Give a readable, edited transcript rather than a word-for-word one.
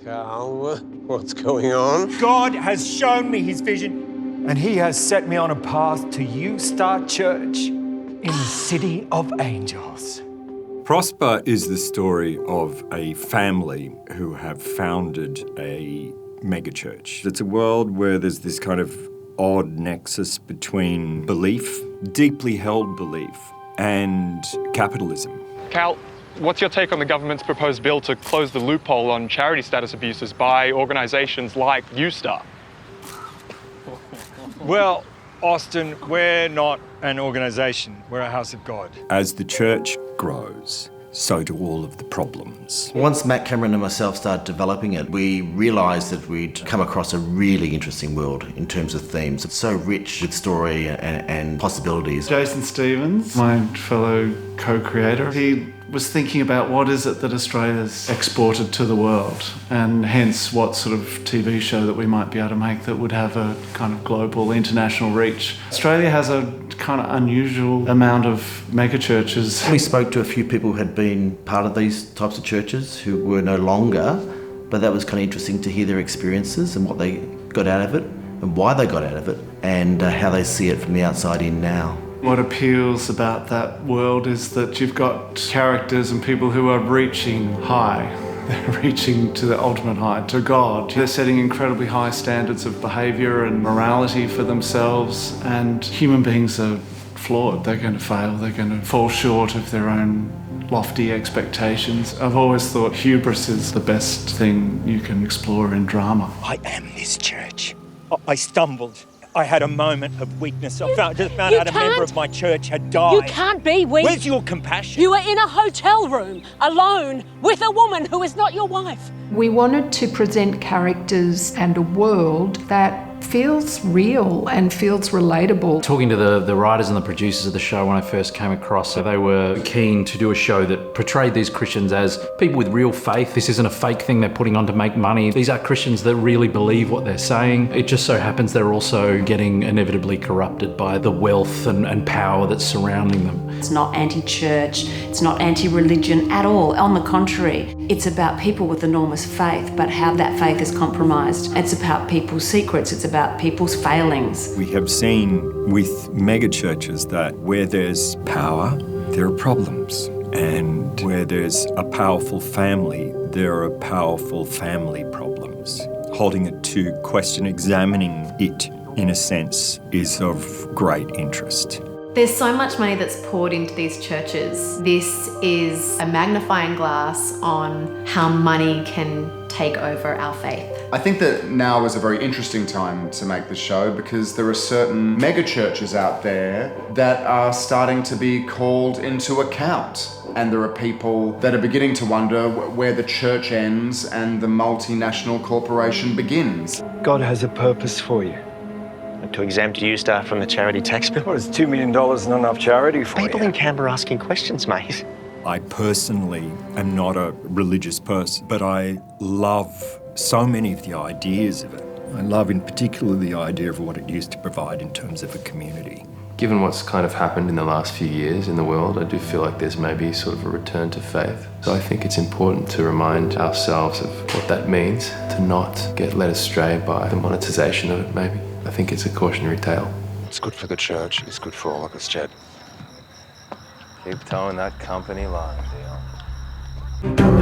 Carl, what's going on? God has shown me his vision, and he has set me on a path to U Star Church in the City of Angels. Prosper is the story of a family who have founded a megachurch. It's a world where there's this kind of odd nexus between belief, deeply held belief, and capitalism. Cal, what's your take on the government's proposed bill to close the loophole on charity status abuses by organisations like U Star? Well, Austin, we're not an organisation, we're a house of God. As the church grows, so do all of the problems. Once Matt Cameron and myself started developing it, we realised that we'd come across a really interesting world in terms of themes. It's so rich with story and possibilities. Jason Stevens, my fellow co-creator, he was thinking about what is it that Australia's exported to the world, and hence what sort of TV show that we might be able to make that would have a kind of global, international reach. Australia has a kind of unusual amount of megachurches. We spoke to a few people who had been part of these types of churches who were no longer, but that was kind of interesting to hear their experiences and what they got out of it and why they got out of it and how they see it from the outside in now. What appeals about that world is that you've got characters and people who are reaching high. They're reaching to the ultimate high, to God. They're setting incredibly high standards of behaviour and morality for themselves, and human beings are flawed. They're going to fail. They're going to fall short of their own lofty expectations. I've always thought hubris is the best thing you can explore in drama. I am this church. I stumbled. I had a moment of weakness. I just found out a member of my church had died. You can't be weak. Where's your compassion? You are in a hotel room, alone, with a woman who is not your wife. We wanted to present characters and a world that feels real and feels relatable. Talking to the writers and the producers of the show when I first came across, they were keen to do a show that portrayed these Christians as people with real faith. This isn't a fake thing they're putting on to make money. These are Christians that really believe what they're saying. It just so happens they're also getting inevitably corrupted by the wealth and power that's surrounding them. It's not anti-church, it's not anti-religion at all. On the contrary, it's about people with enormous faith, but how that faith is compromised. It's about people's secrets, it's about people's failings. We have seen with megachurches that where there's power, there are problems. And where there's a powerful family, there are powerful family problems. Holding it to question, examining it, in a sense, is of great interest. There's so much money that's poured into these churches. This is a magnifying glass on how money can take over our faith. I think that now is a very interesting time to make the show because there are certain megachurches out there that are starting to be called into account. And there are people that are beginning to wonder where the church ends and the multinational corporation begins. God has a purpose for you. To exempt U Star from the charity tax bill? What is $2 million not enough charity for People you? in Canberra asking questions, mate. I personally am not a religious person, but I love so many of the ideas of it. I love in particular the idea of what it used to provide in terms of a community. Given what's kind of happened in the last few years in the world, I do feel like there's maybe sort of a return to faith. So I think it's important to remind ourselves of what that means, to not get led astray by the monetization of it maybe. I think it's a cautionary tale. It's good for the church, it's good for all of us, Chad. Keep towing that company line, Dion.